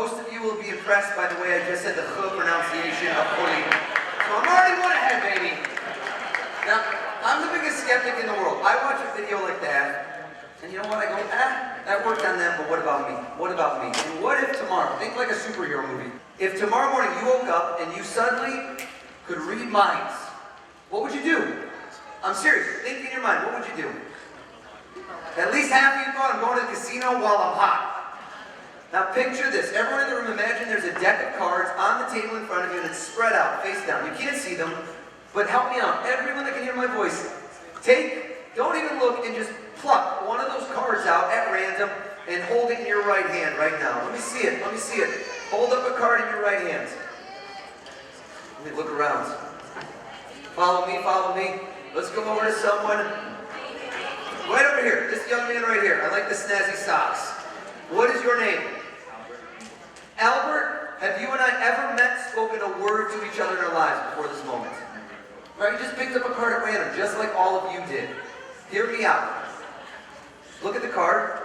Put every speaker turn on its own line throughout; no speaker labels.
most of you will be impressed by the way I just said the ch pronunciation of holy. So I'm already one ahead, baby. Now, I'm the biggest skeptic in the world. I watch a video like that, and you know what? I go, that worked on them, but what about me? What about me? And what if tomorrow, think like a superhero movie. If tomorrow morning you woke up and you suddenly could read minds, what would you do? I'm serious. Think in your mind, what would you do? At least half of you thought I'm going to the casino while I'm hot. Now picture this. Everyone in the room, imagine there's a deck of cards on the table in front of you and it's spread out, face down. You can't see them, but help me out. Everyone that can hear my voice, don't even look, and just pluck one of those cards out at random and hold it in your right hand right now. Let me see it. Let me see it. Hold up a card in your right hand. Let me look around. Follow me, follow me. Let's go over to someone. Right over here. This young man right here. I like the snazzy socks. What is your name? Albert, have you and I ever met, spoken a word to each other in our lives before this moment? Right? You just picked up a card at random, just like all of you did. Hear me out. Look at the card.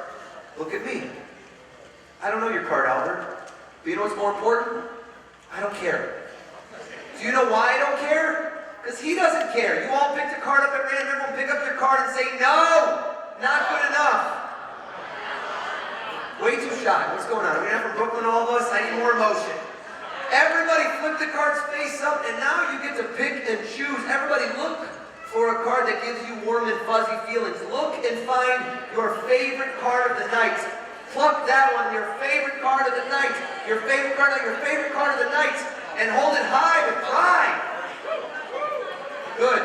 Look at me. I don't know your card, Albert. But you know what's more important? I don't care. Do you know why I don't care? Because he doesn't care. You all picked a card up at random. Everyone pick up your card and say, no! Not good enough. Way too shy. What's going on? Are we not from Brooklyn, all of us? I need more emotion. Everybody flip the cards face up, and now you get to pick and choose. Everybody look for a card that gives you warm and fuzzy feelings. Look and find your favorite card of the night. Pluck that one, your favorite card of the night. Your favorite card, your favorite card of the night. And hold it high with pride. Good.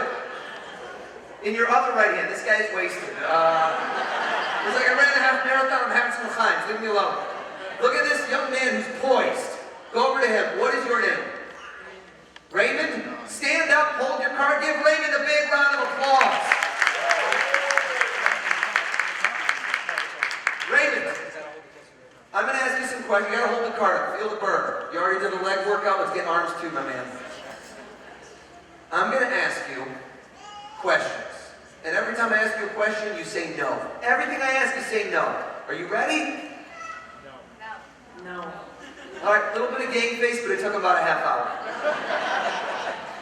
In your other right hand, this guy is wasted. It's like I ran a half marathon, I'm having some times. Leave me alone. Look at this young man who's poised. Go over to him. What is your name? Raymond? Stand up, hold your card. Give Raymond a big round of applause. Raymond, I'm going to ask you some questions. You got to hold the card up. Feel the burn. You already did a leg workout. Let's get arms too, my man. I'm going to ask you questions. And every time I ask you a question, you say no. Everything I ask, you say no. Are you ready?
No. No.
All right, a little bit of game face, but it took about a half hour.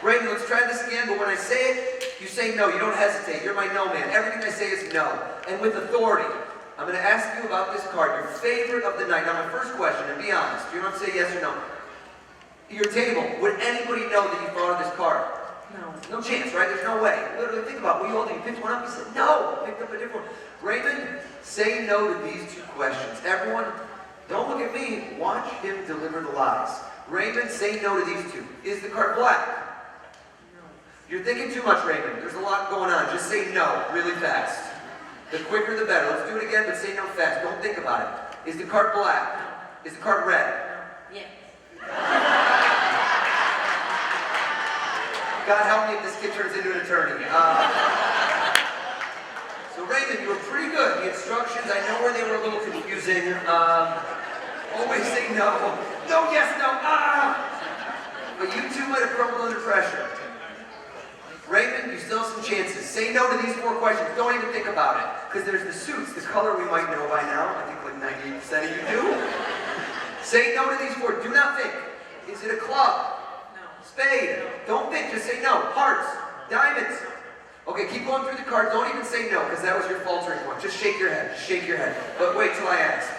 Raymond, let's try this again, but when I say it, you say no. You don't hesitate. You're my no man. Everything I say is no. And with authority, I'm going to ask you about this card, your favorite of the night. Now, my first question, and be honest. You don't have to say yes or no. Your table, would anybody know that you thought of this card? No. No chance, right? There's no way. Literally, think about it. What you holding? You picked one up, you said no. Picked up a different one. Raymond, say no to these two questions. Everyone, don't look at me. Watch him deliver the lies. Raymond, say no to these two. Is the card black?
No.
You're thinking too much, Raymond. There's a lot going on. Just say no really fast. The quicker the better. Let's do it again, but say no fast. Don't think about it. Is the card black?
No.
Is the card red?
No. Yes.
God help me if this kid turns into an attorney. So Raymond, you were pretty good. The instructions, I know where they were a little confusing. Always say no. No, yes, no. But you two might have crumbled under pressure. Raymond, you still have some chances. Say no to these 4 questions. Don't even think about it. Because there's the suits, the color we might know by now. I think like 98% of you do. Say no to these 4. Do not think. Is it a club?
No.
Spade. Don't think. Just say no. Hearts. Diamonds. Okay, keep going through the cards. Don't even say no, because that was your faltering one. Just shake your head. Just shake your head. But wait till I ask.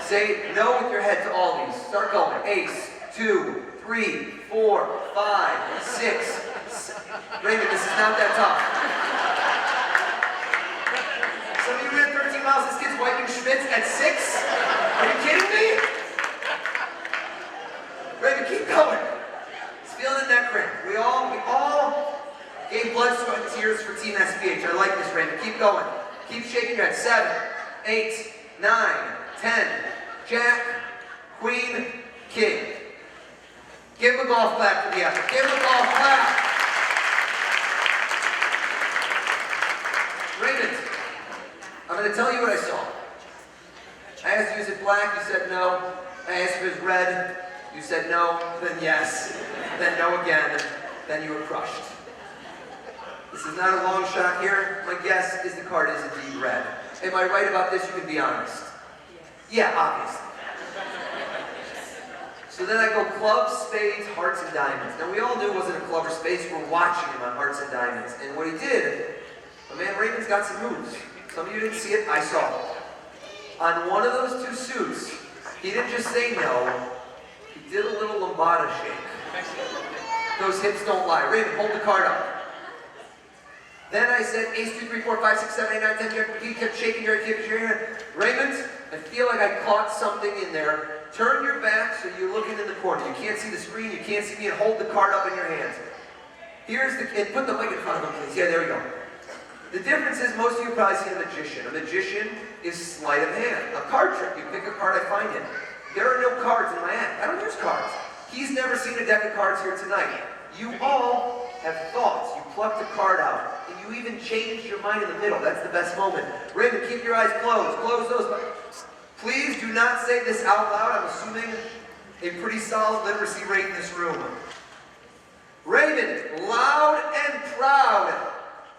Say no with your head to all these. Start going. Ace. 2, 3, 4, 5, 6. Raymond, this is not that tough. Some of you ran 13 miles. This kid's wiping Schmitz at 6? Are you kidding me? Raymond, keep going. He's feeling the neck cramp. We all gave blood, sweat, and tears for Team SBH. I like this, Raymond. Keep going. Keep shaking your head. 7, 8, 9, 10. Jack, Queen, King. Give him a golf clap for the effort. Give him a golf clap. Raymond, I'm going to tell you what I saw. I asked you, is it black? You said no. I asked if it was red. You said no. Then yes. Then no again. Then you were crushed. This is not a long shot here. My guess is the card is indeed red. Am I right about this? You can be honest.
Yes.
Yeah, obviously. So then I go clubs, spades, hearts, and diamonds. Now we all knew it wasn't a club or spades. We're watching him on hearts and diamonds. And what he did, my man Raymond's got some moves. Some of you didn't see it, I saw it. On one of those two suits, he didn't just say no, he did a little lambada shake. Those hips don't lie. Raymond, hold the card up. Then I said, ace, 2, 3, 4, 5, 6, 7, 8, 9, 10, jack. He kept shaking your hand. Raymond, I feel like I caught something in there. Turn your back so you're looking in the corner. You can't see the screen, you can't see me, and hold the card up in your hands. And put the mic in front of him, please. Yeah, there we go. The difference is most of you probably see a magician. A magician is sleight of hand. A card trick. You pick a card, I find it. There are no cards in my act. I don't use cards. He's never seen a deck of cards here tonight. You all have thoughts. You plucked a card out. And you even changed your mind in the middle. That's the best moment. Raymond, keep your eyes closed. Close those. Please do not say this out loud. I'm assuming a pretty solid literacy rate in this room. Raymond, loud and proud.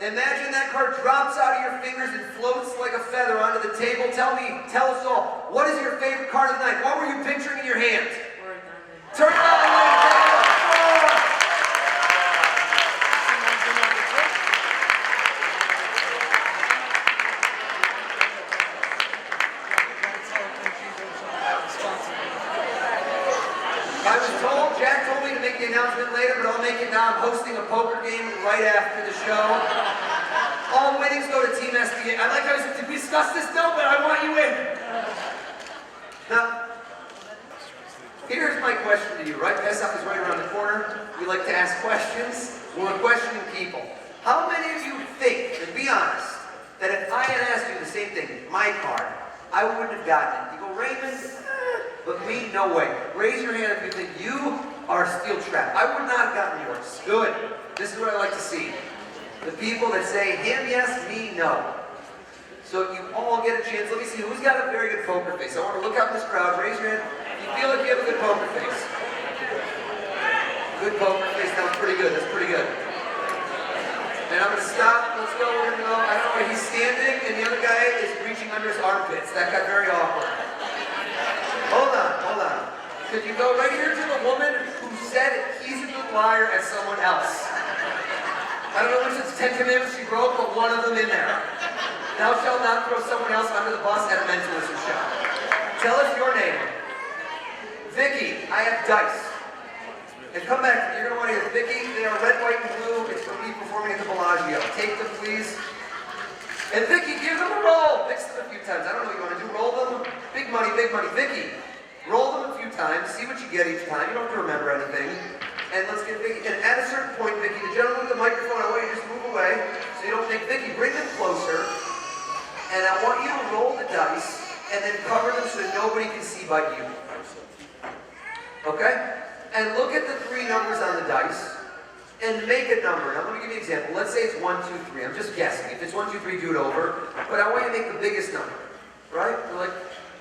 Imagine that card drops out of your fingers and floats like a feather onto the table. Tell us all, what is your favorite card of the night? What were you picturing in your hand? Turn it on, I was told, Jack told me to make the announcement later, but I'll make it now. I'm hosting a poker game right after the show. All winnings go to Team SBH. I like how I said, did we discuss this? No, but I want you in. Now, here's my question to you, right? Pesach is right around the corner. We like to ask questions. We're questioning people. How many of you think, and be honest, that if I had asked you the same thing, my card, I wouldn't have gotten it? You go, Raymond, but me, no way. Raise your hand if you think you are steel trapped. I would not have gotten yours. Good. This is what I like to see. The people that say, him yes, me no. So you all get a chance. Let me see who's got a very good poker face. I want to look out in this crowd. Raise your hand. If you feel like you have a good poker face. Good poker face. That's pretty good. That's pretty good. And I'm going to stop. Let's go. We're going to go. I don't know where he's standing, and the other guy is reaching under his armpits. That got very awkward. Hold on. Could you go right here to the woman who said he's a good liar as someone else? I don't know which of the 10 commandments she broke, but one of them in there. Thou shalt not throw someone else under the bus at a mentalist show. Tell us your name. Vicky, I have dice. And come back, you're going to want to hear Vicky. They are red, white, and blue. It's for me performing at the Bellagio. Take them, please. And Vicky, give them a roll. Mix them a few times. I don't know what you want to do. Roll them. Big money, big money. Vicky, roll them a few times. See what you get each time. You don't have to remember anything. And let's get Vicky. And at a certain point, Vicky, the gentleman with the microphone, I want you to just move away so you don't think, Vicky, bring them closer. And I want you to roll the dice and then cover them so that nobody can see but you. Okay? And look at the 3 numbers on the dice. And make a number. Now let me give you an example. Let's say it's 1, 2, 3. I'm just guessing. If it's 1, 2, 3, do it over. But I want you to make the biggest number. Right? We're like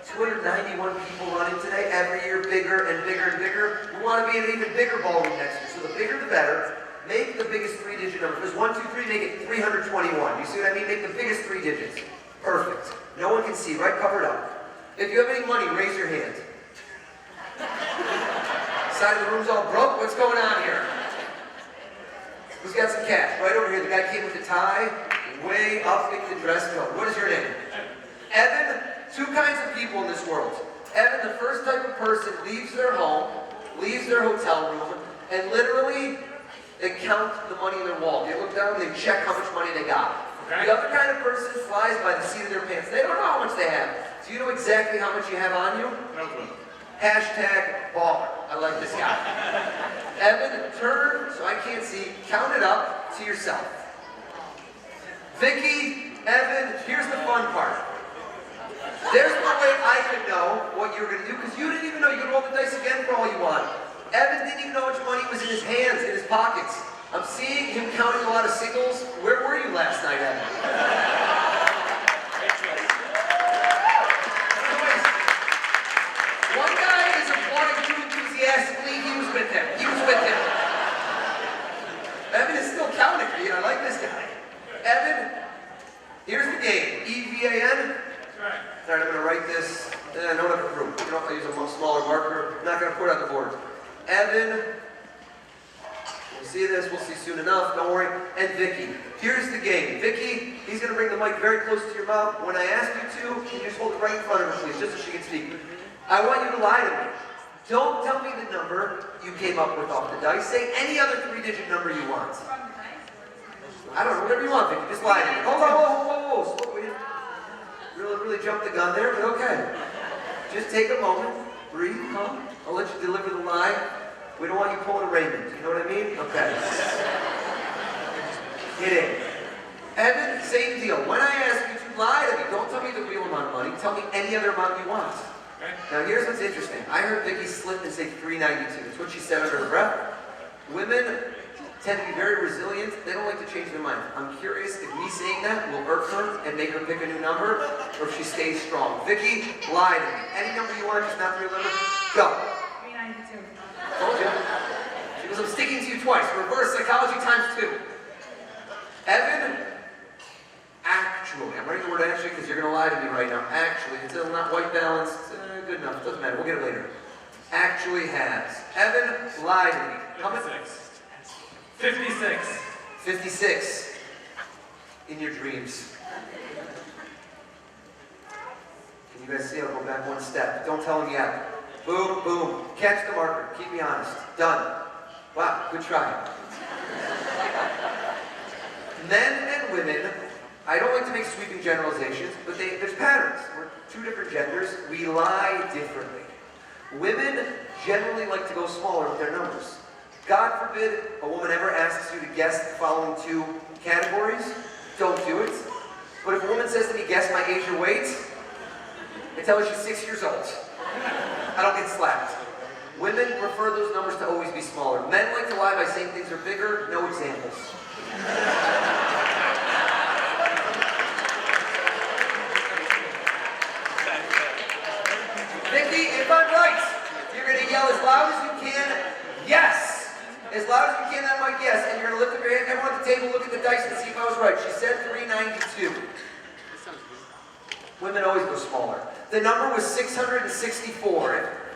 291 people running today. Every year bigger and bigger and bigger. We want to be in an even bigger ballroom next year. So the bigger the better. Make the biggest 3-digit number. If it's 1, 2, 3, make it 321. You see what I mean? Make the biggest 3 digits. Perfect. No one can see. Right? Cover it up. If you have any money, raise your hand. Side of the room's all broke. What's going on here? Who's got some cash? Right over here. The guy came with a tie, way up in the dress code. What is your name? Evan. 2 kinds of people in this world. Evan, the first type of person, leaves their home, leaves their hotel room, and literally, they count the money in their wallet. They look down, they check how much money they got. Okay. The other kind of person flies by the seat of their pants. They don't know how much they have. Do you know exactly how much you have on you? No clue. Hashtag baller. I like this guy. Evan, turn so I can't see. Count it up to yourself. Vicky, Evan, here's the fun part. There's no way I could know what you were going to do because you didn't even know. You could roll the dice again for all you want. Evan didn't even know how much money was in his hands, in his pockets. I'm seeing him counting a lot of singles. Where were you last night, Evan? One guy is applauding too enthusiastically. He was with him. Evan is still counting. I like this guy. Evan, here's the game. EVAN. That's right. All right, I'm going to write this No one have room. You know, I use a much smaller marker. I'm not going to put it on the board. Evan. We'll see this. We'll see soon enough. Don't worry. And Vicky. Here's the game. Vicky, he's going to bring the mic very close to your mouth. When I ask you to, can you just hold it right in front of her, please, just so she can speak. I want you to lie to me. Don't tell me the number you came up with off the dice. Say any other 3-digit number you want. I don't know, whatever you want, Vicky. Just lie to me. Hold on, whoa. Slow, wait. Really jumped the gun there, but okay. Just take a moment. Breathe, calm. I'll let you deliver the lie. We don't want you pulling a Raymond. You know what I mean? Okay. Get in. Evan, same deal. When I ask you to lie to me, don't tell me the real amount of money. Tell me any other amount you want. Okay. Now here's what's interesting. I heard Vicky slip and say 392. That's what she said under her breath. Women tend to be very resilient. They don't like to change their mind. I'm curious if me saying that will irk her and make her pick a new number, or if she stays strong. Vicky, lie to me. Any number you want, just not the real number. Go.
392.
Told you. She goes, I'm sticking to you twice. Reverse psychology times 2. Evan, actually, I'm writing the word actually because you're going to lie to me right now. Actually, it's still not white balanced. Good enough. Doesn't matter. We'll get it later. Actually has. Evan, lie to me. How many?
56.
56. In your dreams. Can you guys see? I'll go back one step. Don't tell him yet. Boom, boom. Catch the marker. Keep me honest. Done. Wow, good try. Men and women, I don't like to make sweeping generalizations, but there's patterns. We're 2 different genders. We lie differently. Women generally like to go smaller with their numbers. God forbid a woman ever asks you to guess the following 2 categories. Don't do it. But if a woman says to me, guess my age or weight, I tell her she's 6 years old. I don't get slapped. Women prefer those numbers to always be smaller. Men like to lie by saying things are bigger. No examples. Vicky, if I'm right, you're going to yell as loud as you can, yes! As loud as you can, that mic, yes. And you're going to lift up your hand. Everyone at the table, look at the dice and see if I was right. She said 392. Women always go smaller. The number was 664.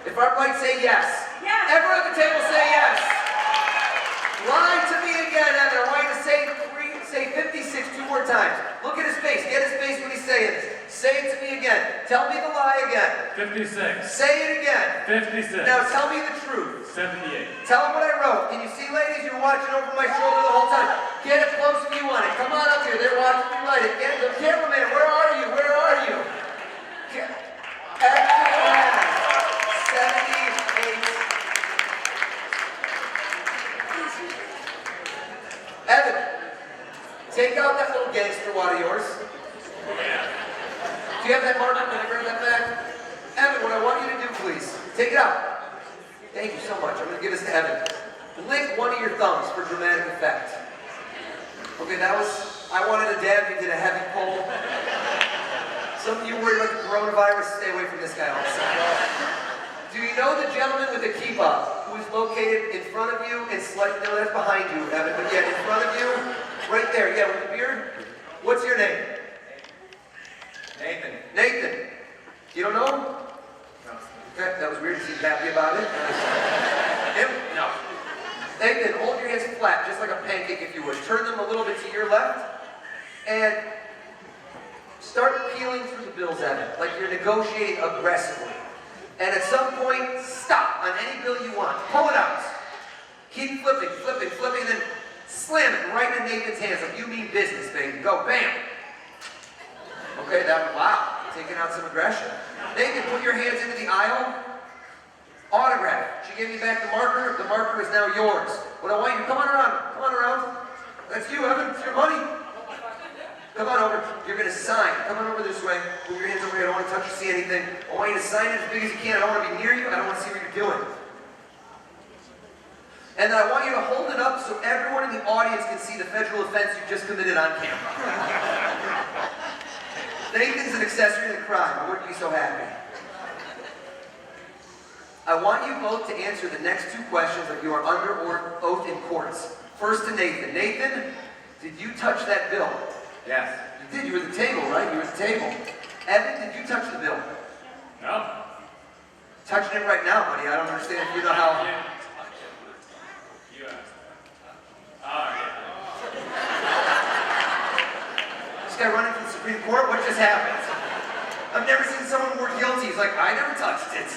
If I'm right, say yes.
Yes.
Everyone at the table say yes. Lie to me again, Evan. I want you to say 56 2 more times. Look at his face. Get his face when he's saying this. Say it to me again. Tell me the lie again.
56.
Say it again.
56.
Now tell me the truth.
78.
Tell them what I wrote. Can you see, ladies? You're watching over my shoulder the whole time. Get it close if you want it. Come on up here. They're watching me write it. Get the cameraman. Where are you? Where are you? Excellent. 78. Evan, take out that little gangster wad of yours. Do you have that marker? Can I bring that back? Evan, what I want you to do, please, take it out. Thank you so much. I'm going to give this to Evan. Lick one of your thumbs for dramatic effect. Okay, that was, I wanted to dab, you did a heavy pull. Some of you worried about the coronavirus, stay away from this guy also. Do you know the gentleman with the kippah who is located in front of you and slightly, no, that's behind you, Evan, but yeah, in front of you, right there, yeah, with the beard? What's your name?
Nathan.
Nathan. You don't know him?
No.
Okay, that was weird. He seemed happy about it. Him? No. Nathan, hold your hands flat, just like a pancake if you would. Turn them a little bit to your left, and start peeling through the bills at it, like you're negotiating aggressively. And at some point, stop on any bill you want. Pull it out. Keep flipping, and then slam it right in Nathan's hands like you mean business, baby. Go, bam. Okay, wow, taking out some aggression. Nathan, put your hands into the aisle. Autograph. She gave me back the marker. The marker is now yours. What I want you to come on around. That's you, Evan. It's your money. Come on over. You're going to sign. Come on over this way. Move your hands over here. I don't want to touch or see anything. I want you to sign it as big as you can. I don't want to be near you. I don't want to see what you're doing. And then I want you to hold it up so everyone in the audience can see the federal offense you just committed on camera. Nathan's an accessory to the crime. I wouldn't be so happy. I want you both to answer the next 2 questions like you are under oath in courts. First to Nathan. Nathan, did you touch that bill?
Yes.
You did. You were at the table, right? You were at the table. Evan, did you touch the bill?
No.
Touching it right now, buddy. I don't understand if you know how.
You asked. Oh, yeah.
This guy running for the Supreme Court? What just happened? I've never seen someone more guilty. He's like, I never touched it.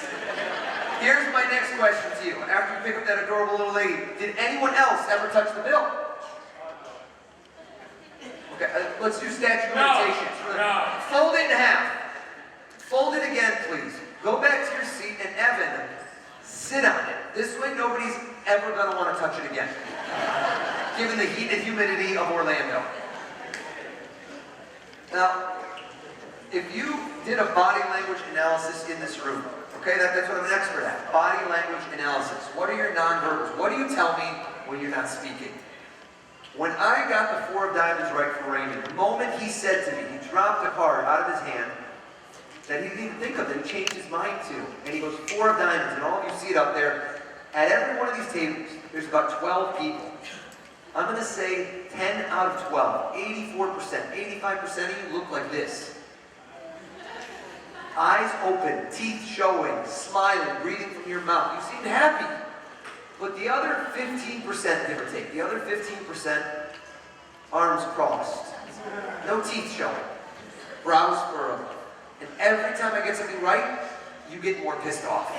Here's my next question to you. After you pick up that adorable little lady, did anyone else ever touch the bill? Okay, let's do statute of limitations.
No.
Fold it in half. Fold it again, please. Go back to your seat and Evan, sit on it. This way nobody's ever gonna want to touch it again. Given the heat and humidity of Orlando. Now, if you did a body language analysis in this room, okay, that's what I'm an expert at. Body language analysis. What are your nonverbals? What do you tell me when you're not speaking? When I got the 4 of diamonds right for Raymond, the moment he said to me, he dropped the card out of his hand that he didn't even think of, that he changed his mind to. And he goes, 4 of diamonds, and all of you see it up there. At every one of these tables, there's about 12 people. I'm going to say 10 out of 12, 84%, 85% of you look like this. Eyes open, teeth showing, smiling, breathing from your mouth. You seem happy. But the other 15%, give or take, the other 15%, arms crossed. No teeth showing. Brows furrowed. And every time I get something right, you get more pissed off.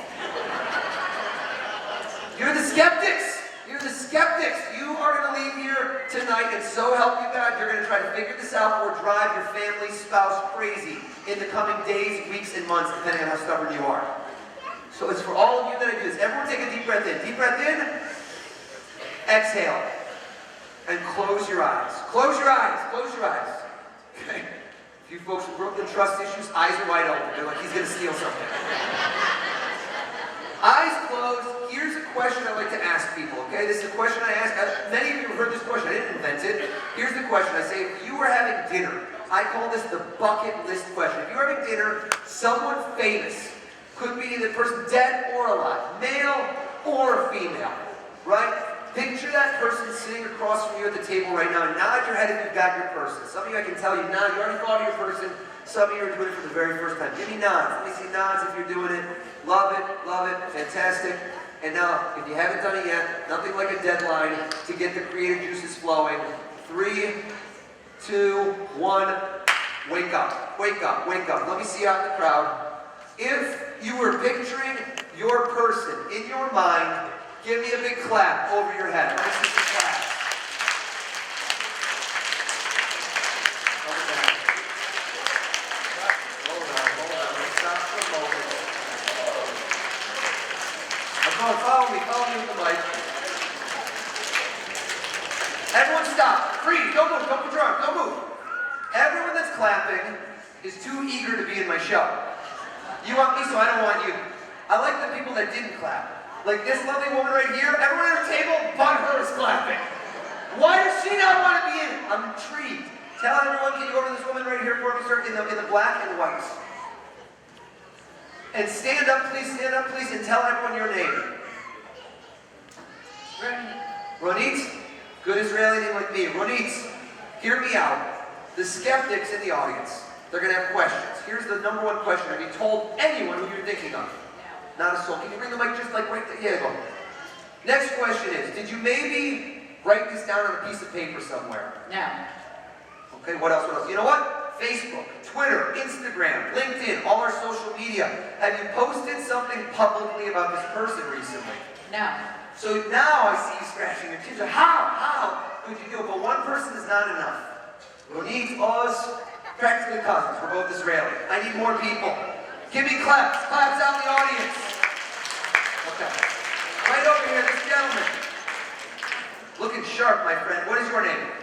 You're the skeptics. You're the skeptics. You are going to leave here tonight, and so help you God, you're going to try to figure this out or drive your family, spouse crazy in the coming days, weeks, and months, depending on how stubborn you are. So it's for all of you that I do this. Everyone take a deep breath in. Deep breath in. Exhale. And close your eyes. Close your eyes. Close your eyes. Okay. A few folks with broken trust issues, eyes are wide open. They're like, he's going to steal something. Eyes closed. Here's a question I like to ask people, okay? This is a question I ask. Many of you have heard this question. I didn't invent it. Here's the question. I say, if you were having dinner, I call this the bucket list question. If you were having dinner, someone famous, could be the person dead or alive, male or female, right? Picture that person sitting across from you at the table right now. Nod your head if you've got your person. Some of you I can tell you, you already thought of your person. Some of you are doing it for the very first time. Give me nods. Let me see nods if you're doing it. Love it, fantastic. And now, if you haven't done it yet, nothing like a deadline to get the creative juices flowing. 3, 2, 1, wake up, wake up, wake up. Let me see you out in the crowd. If you were picturing your person in your mind, give me a big clap over your head. Let me see some claps. Hold on. Let's stop for a moment. Follow me with the mic. Everyone stop. Freeze. Don't move. Don't put your arms. Don't move. Everyone that's clapping is too eager to be in my show. You want me, so I don't want you. I like the people that didn't clap. Like this lovely woman right here. Everyone at her table but her is clapping. Why does she not want to be in it? I'm intrigued. Tell everyone, can you go over to this woman right here for me, sir, in the black and whites? And stand up, please, and tell everyone your name. Ronit, good Israeli name like me. Ronit, hear me out. The skeptics in the audience, they're going to have questions. Here's the number one question. Have you told anyone who you're thinking of? No. Not a soul. Can you bring the mic just like right there? Yeah, go. Next question is, did you maybe write this down on a piece of paper somewhere?
No.
Okay, what else? You know what? Facebook, Twitter, Instagram, LinkedIn, all our social media. Have you posted something publicly about this person recently?
No.
So now I see you scratching your chin. How could you do it? But one person is not enough. We need us, practically cousins. We're both Israeli. I need more people. Give me claps. Claps out in the audience. Okay. Right over here, this gentleman. Looking sharp, my friend. What is your name?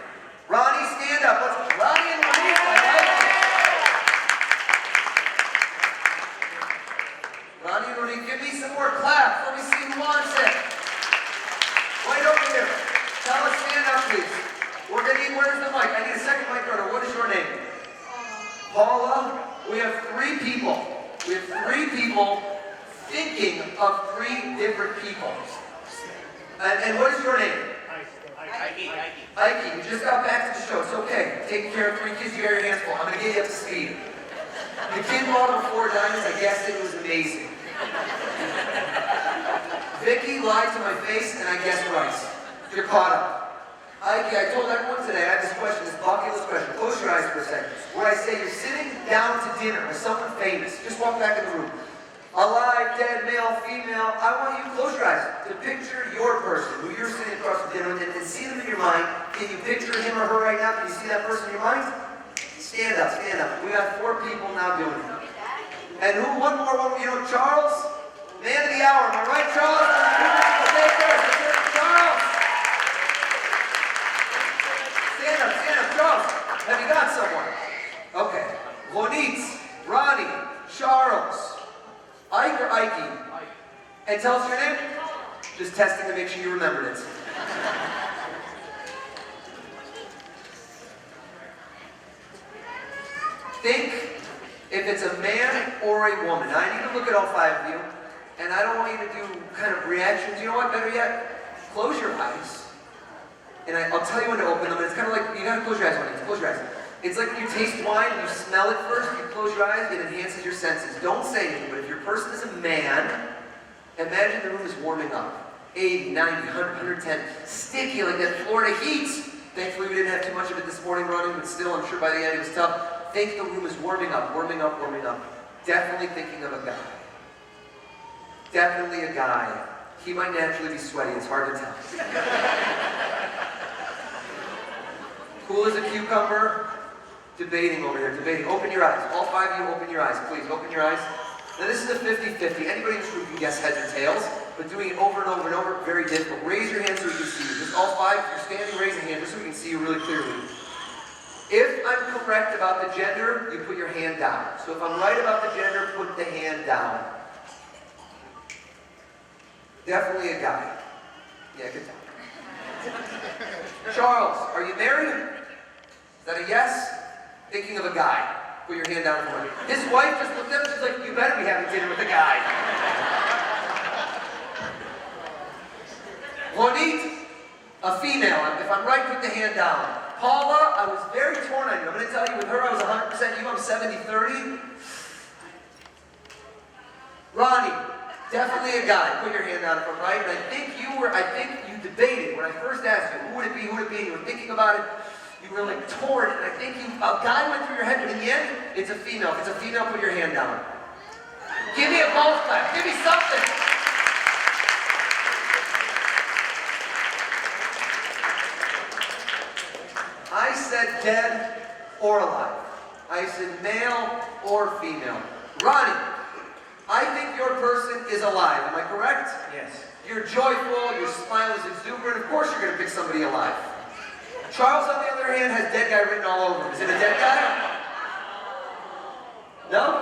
Ronnie, stand up. Let's Ronnie and Ronnie. I like it. Ronnie and Ronnie, give me some more claps. Let me see who wants it. Right over here. Tell us, stand up, please. We're going to need, where's the mic? I need a second mic runner. What is your name? Paula. We have 3 people. We have 3 people thinking of 3 different people. And what is your name? Ike. You just got back to the show. It's okay. Taking care of 3 kids, you got your hands full. I'm going to get you up to speed. The kid bought him 4 diamonds. I guessed it was amazing. Vicky lied to my face and I guessed right. You're caught up. Ike, I told everyone today, I have this question, this bucketless question. Close your eyes for a second. Where I say you're sitting down to dinner with someone famous. Just walk back in the room. Alive, dead, male, female. I want you to close your eyes to picture your person who you're sitting across the dinner with and see them in your mind. Can you picture him or her right now? Can you see that person in your mind? Stand up, stand up. We have 4 people now doing it. And who, one more, you know, Charles? Man of the hour, am I right, Charles? Stay first. Let's hear it for Charles. Stand up, Charles. Have you got someone? Okay. Ronit, Ronnie, Charles, Ike or Ikey? And tell us your name? Just testing to make sure you remembered it. Think if it's a man or a woman. Now, I need to look at all 5 of you, and I don't want you to do kind of reactions. You know what? Better yet, close your eyes. And I'll tell you when to open them. And it's kind of like, you gotta close your eyes when you close your eyes. It's like when you taste wine, you smell it first, you close your eyes, it enhances your senses. Don't say anything, but if your person is a man, imagine the room is warming up. 80, 90, 100, 110, sticky like that Florida heat. Thankfully we didn't have too much of it this morning running, but still I'm sure by the end it was tough. Think the room is warming up, warming up, warming up. Definitely thinking of a guy. Definitely a guy. He might naturally be sweaty, it's hard to tell. Cool as a cucumber. Debating over here, debating. Open your eyes. All 5 of you open your eyes, please. Open your eyes. Now this is a 50-50. Anybody in this room can guess heads or tails, but doing it over and over and over, very difficult. Raise your hand so we can see you. Just all 5, if you're standing, raise a hand just so we can see you really clearly. If I'm correct about the gender, you put your hand down. So if I'm right about the gender, put the hand down. Definitely a guy. Yeah, good time. Charles, are you married? Is that a yes? Thinking of a guy. Put your hand down for him. His wife just looked at him, she's like, you better be having dinner with a guy. Ronit, a female. If I'm right, put the hand down. Paula, I was very torn on you. I'm going to tell you, with her I was 100%, you I'm 70-30. Ronnie, definitely a guy. Put your hand down if I'm right. And I think you debated when I first asked you, who would it be, and you were thinking about it. You were like torn, and I think a guy went through your head, but in the end, it's a female. If it's a female, put your hand down. Give me a golf clap. Give me something. I said dead or alive. I said male or female. Ronnie, I think your person is alive. Am I correct?
Yes.
You're joyful, your smile is exuberant. Of course you're going to pick somebody alive. Charles, on the other hand, has dead guy written all over him. Is it a dead guy? No?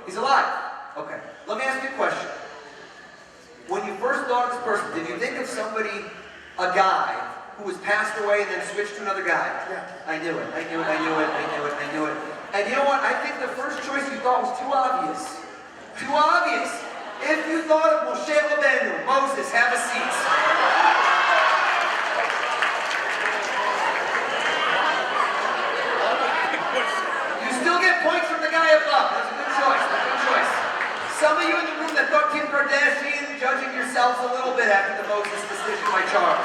He's alive. Okay. Let me ask you a question. When you first thought of this person, did you think of somebody, a guy, who was passed away and then switched to another guy?
Yeah.
I knew it. And you know what? I think the first choice you thought was too obvious. Too obvious. If you thought of Moshe Rabbeinu, Moses, have a seat. Points from the guy above. That's a good choice. That's a good choice. Some of you in the room that thought Kim Kardashian, judging yourselves a little bit after the Moses decision by Charles.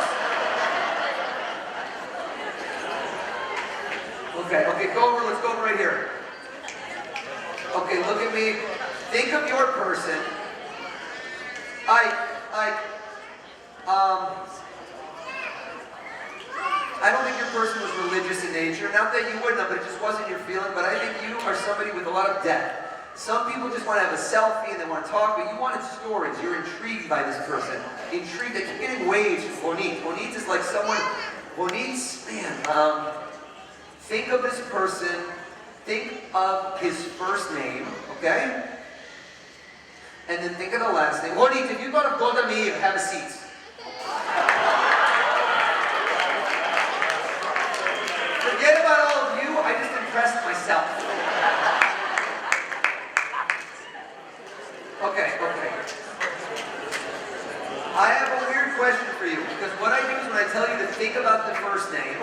Okay, go over. Let's go over right here. Okay, look at me. Think of your person. I don't think your person was religious in nature. Not that you wouldn't have, but it just wasn't your feeling. But I think you are somebody with a lot of depth. Some people just want to have a selfie and they want to talk, but you wanted stories. You're intrigued by this person. Intrigued. They keep getting waves from Bonit. Bonit is like someone, Bonit's, man, think of this person. Think of his first name, okay? And then think of the last name. Bonit, if you thought of Golda Meir, have a seat. Forget about all of you, I just impressed myself. Okay. I have a weird question for you, because what I do is when I tell you to think about the first name,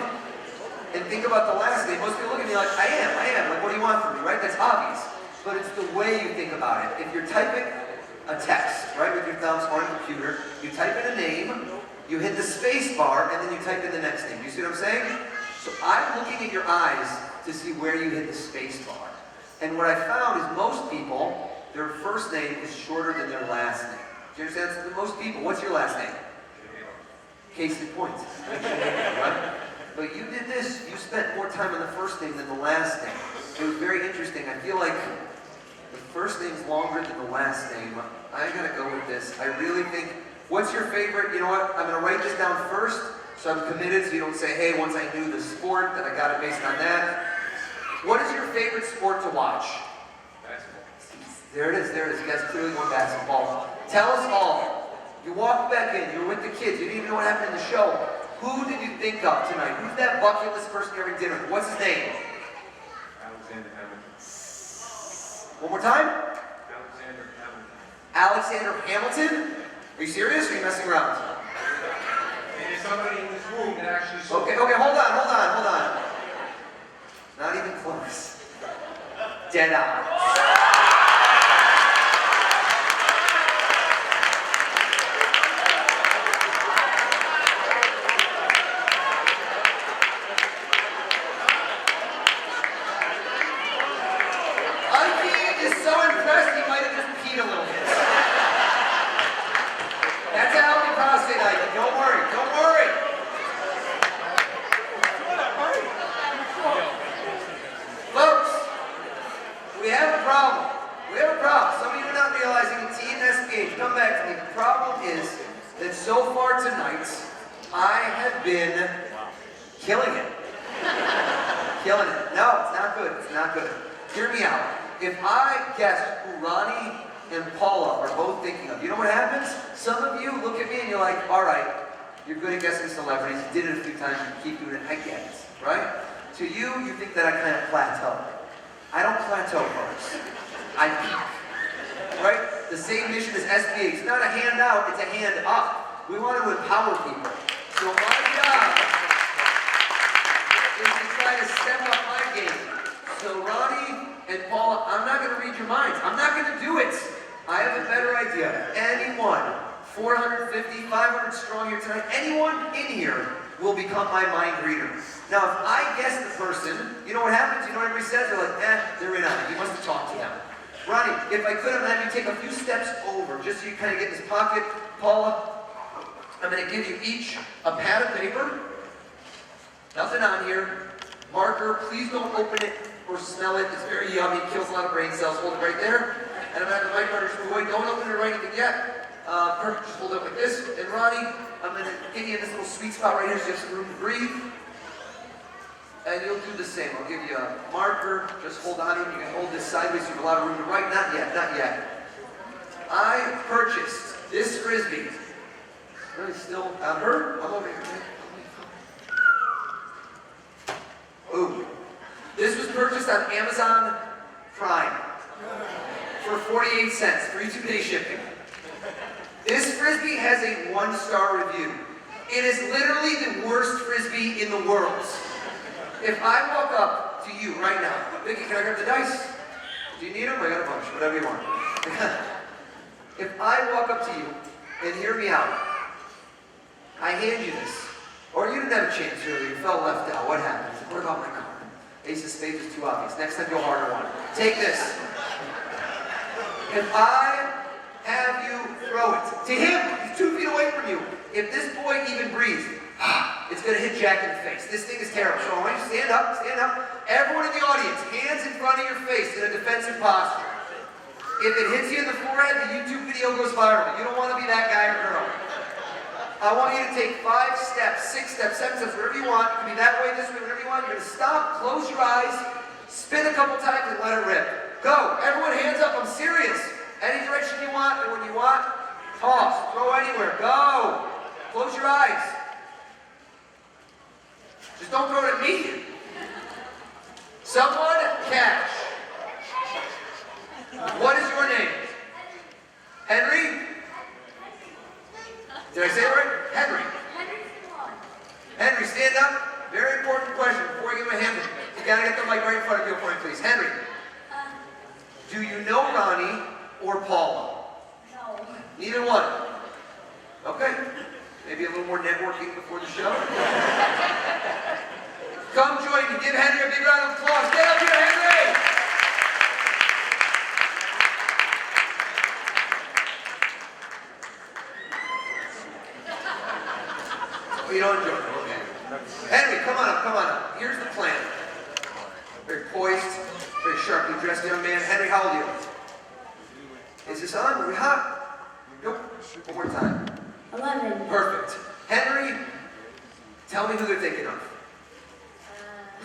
and think about the last name, most people look at me like, I am, like what do you want from me, right? That's obvious. But it's the way you think about it. If you're typing, a text, right, with your thumbs on a computer. You type in a name, you hit the space bar, and then you type in the next name. You see what I'm saying? So I'm looking at your eyes to see where you hit the space bar. And what I found is most people, their first name is shorter than their last name. Do you understand? So most people, what's your last name? Case in point. Right? But you did this, you spent more time on the first name than the last name. It was very interesting. I feel like the first name's longer than the last name. I gotta go with this. I really think, what's your favorite? You know what? I'm gonna write this down first, so I'm committed, so you don't say, hey, once I knew the sport, that I got it based on that. What is your favorite sport to watch?
Basketball.
There it is, there it is. You guys clearly want basketball. Tell us all. You walked back in, you were with the kids, you didn't even know what happened in the show. Who did you think of tonight? Who's that bucket list person you're having dinner with? What's his name?
Alexander Hamilton.
One more time?
Alexander Hamilton.
Alexander Hamilton? Are you serious or are you messing around?
There's somebody in this room that actually saw.
Okay, hold on. Not even close. Dead eye. We have a problem. Some of you are not realizing it. Team SBH, come back to me. The problem is that so far tonight, I have been killing it. Killing it. No, it's not good. Hear me out. If I guess who Ronnie and Paula are both thinking of, you know what happens? Some of you look at me and you're like, all right, you're good at guessing celebrities. You did it a few times. You keep doing it. I get it, right? To you, you think that I kind of plateau. I don't plateau, folks. I peak, right? The same mission as SBH. It's not a hand out, it's a hand up. We want to empower people. So my job is to try to step up my game. So Ronnie and Paula, I'm not going to read your minds. I'm not going to do it. I have a better idea. Anyone, 450, 500 strong here tonight, anyone in here will become my mind reader. Now, if I guess the person, you know what happens? You know what everybody says? They're like, they're in on it. You must have talked to them. Ronnie, if I could, I'm going to have you take a few steps over, just so you kind of get in this pocket. Paula, I'm going to give you each a pad of paper. Nothing on here. Marker, please don't open it or smell it. It's very yummy. It kills a lot of brain cells. Hold it right there. And I'm going to have the mic runners move away. Don't open it or write anything yet. Perfect. Just hold it like this. And Ronnie, I'm going to get you in this little sweet spot right here so you have some room to breathe. And you'll do the same. I'll give you a marker. Just hold on to it. You can hold this sideways so you have a lot of room to write. Not yet. I purchased this Frisbee. Really still out her? I'm over here. Ooh. This was purchased on Amazon Prime for 48 cents, free 2-day shipping. This Frisbee has a 1-star review. It is literally the worst Frisbee in the world. If I walk up to you right now, Vicky, can I grab the dice? Do you need them? I got a bunch, whatever you want. If I walk up to you, and hear me out, I hand you this, or you didn't have a chance earlier, you felt left out, what happens? What about my card? Ace of Spades is too obvious. Next time, go harder one. Take this. If I have you throw it to him, he's 2 feet away from you. If this boy even breathes, it's going to hit Jack in the face. This thing is terrible. So I want you to stand up. Everyone in the audience, hands in front of your face in a defensive posture. If it hits you in the forehead, the YouTube video goes viral. You don't want to be that guy or girl. I want you to take 5 steps, 6 steps, 7 steps, wherever you want. It can be that way, this way, whatever you want. You're going to stop, close your eyes, spin a couple times, and let it rip. Go. Everyone hands up. I'm serious. Any direction you want, and when you want, toss. Throw anywhere. Go. Close your eyes. Just don't throw it at me. Someone catch. What is your name? Henry? Did I say it right? Henry. Henry, stand up. Very important question before I give him a hand. You gotta get the mic right in front of you, please. Henry. Do you know Ronnie or Paula?
No.
Neither one. Okay. Maybe a little more networking before the show. Come join me. Give Henry a big round of applause. Get up here, Henry! Oh, you don't enjoy it. Okay. Henry, come on up, come on up. Here's the plan. Very poised, very sharply dressed young man. Henry, how old are you? Is this on? Are we hot? Nope. One more time.
11.
Perfect. Henry, tell me who they're thinking of.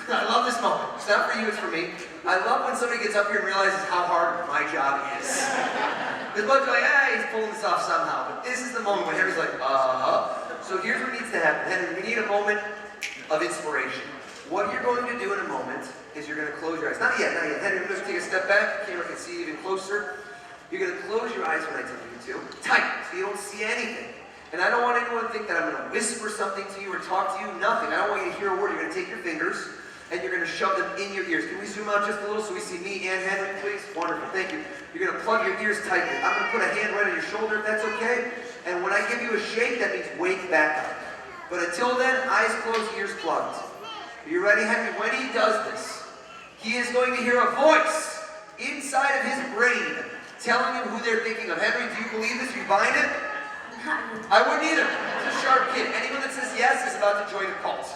I love this moment. It's not for you, it's for me. I love when somebody gets up here and realizes how hard my job is. Because most are like, he's pulling this off somehow. But this is the moment when Henry's like, So here's what needs to happen. Henry, we need a moment of inspiration. What you're going to do in a moment is you're going to close your eyes. Not yet, not yet. Henry, we're going to take a step back. The camera can see you even closer. You're going to close your eyes when I tell you to. Tight, so you don't see anything. And I don't want anyone to think that I'm going to whisper something to you or talk to you. Nothing. I don't want you to hear a word. You're going to take your fingers and you're going to shove them in your ears. Can we zoom out just a little so we see me and Henry, please? Wonderful. Thank you. You're going to plug your ears tightly. I'm going to put a hand right on your shoulder if that's okay. And when I give you a shake, that means wake back up. But until then, eyes closed, ears plugged. Are you ready, Henry? When he does this, he is going to hear a voice inside of his brain telling him who they're thinking of. Henry, do you believe this? Are you buying it? I wouldn't either. He's a sharp kid. Anyone that says yes is about to join a cult.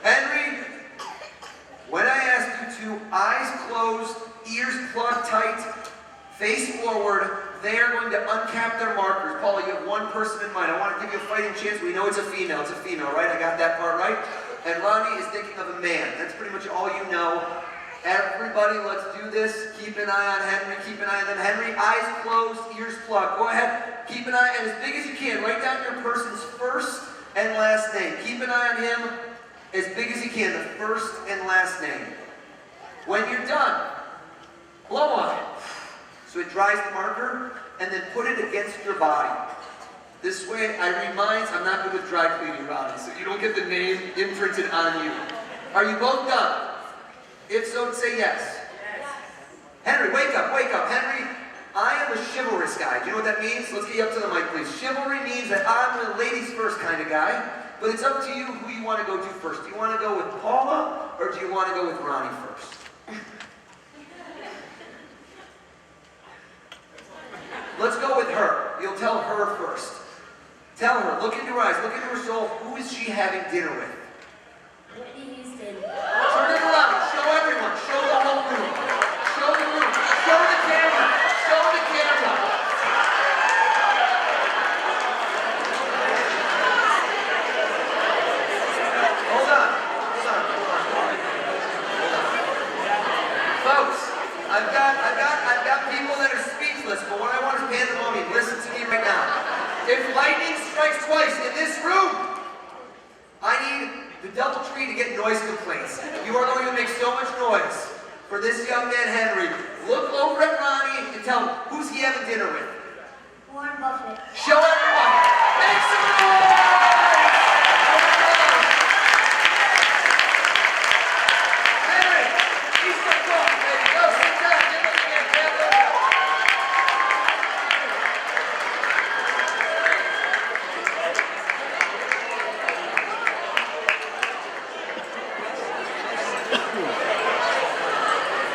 Henry, when I ask you to eyes closed, ears plugged tight, face forward, they are going to uncap their markers. Paula, you have one person in mind. I want to give you a fighting chance. We know it's a female. It's a female, right? I got that part right. And Ronnie is thinking of a man. That's pretty much all you know. Everybody, let's do this. Keep an eye on Henry. Keep an eye on them. Henry, eyes closed, ears plugged. Go ahead. Keep an eye, and as big as you can, write down your person's first and last name. Keep an eye on him as big as you can, the first and last name. When you're done, blow on it. So it dries the marker, and then put it against your body. This way, I remind, I'm not good with dry cleaning, Ronnie, so you don't get the name imprinted on you. Are you both done? If so, say yes. Henry, wake up, wake up. Henry, I am a chivalrous guy. Do you know what that means? Let's get you up to the mic, please. Chivalry means that I'm the ladies first kind of guy, but it's up to you who you want to go to first. Do you want to go with Paula, or do you want to go with Ronnie first? Let's go with her. You'll tell her first. Tell her, look into her eyes, look into her soul. Who is she having dinner with? Turn it around. Show everyone. Show the whole room. Show the room. Show the camera. Show the camera. Hold on. Hold on. Hold on. Folks, I've got people that are speechless, but what I want is pandemonium. Listen to me right now. If lightning strikes twice in this room, I need the DoubleTree to get noise complaints. You are going to make so much noise for this young man, Henry. Look over at Ronnie and tell him, who's he having dinner with?
Warren Buffett.
Show everyone. Make some noise! Henry, he's so cool, baby. Go sit down. Get up again. Get up.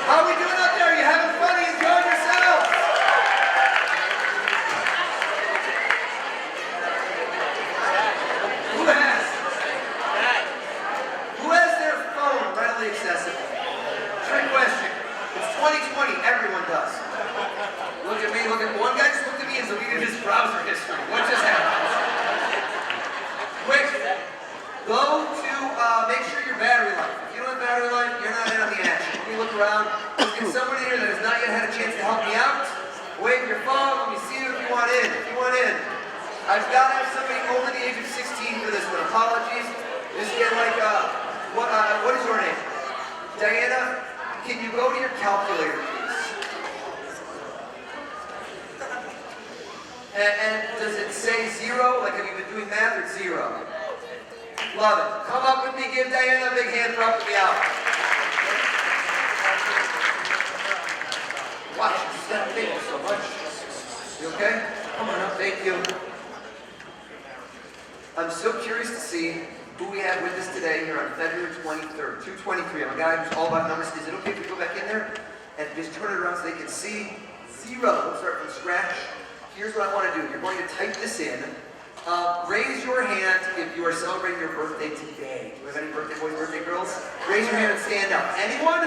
How are we doing out there? You having fun? Are you enjoying yourselves? Who has their phone readily accessible? Trick question. It's 2020. Everyone does. Look at me. Look at one guy. Just looked at me and deleted his browser history. What just happened? Quick. Go to make sure your battery life. If you don't have battery life, you're not in on the action. Let me look around. Get someone here that has not yet had a chance to help me out. Wave your phone. Let me see you if you want in. If you want in. I've got to have somebody over the age of 16 for this one. Apologies. Just get like, what is your name? Diana, can you go to your calculator, please? And does it say zero? Like, have you been doing math or zero? Love it. Come up with me. Give Diana a big hand for helping me out. Watch, she's got to think so much. You okay? Come on up, thank you. I'm so curious to see who we have with us today here on February 23rd, 223. I'm a guy who's all about numbers. Is it okay if we go back in there and just turn it around so they can see 0? Let's start from scratch. Here's what I want to do. You're going to type this in. Raise your hand if you are celebrating your birthday today. Do we have any birthday boys, birthday girls? Raise your hand and stand up. Anyone?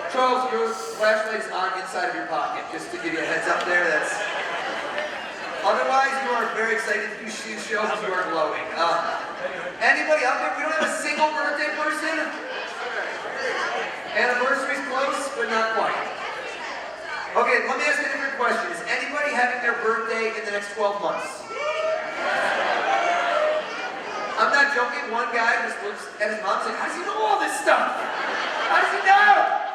Charles, your flashlight is on inside of your pocket. Just to give you a heads up there, that's... Otherwise, you are very excited to do shoes shows. You are glowing. Anybody out there? We don't have a single birthday person. Anniversary's close, but not quite. Okay, let me ask a different question. Is anybody having their birthday in the next 12 months? I'm not joking. One guy just looks at his mom and says, how does he know all this stuff? How does he know?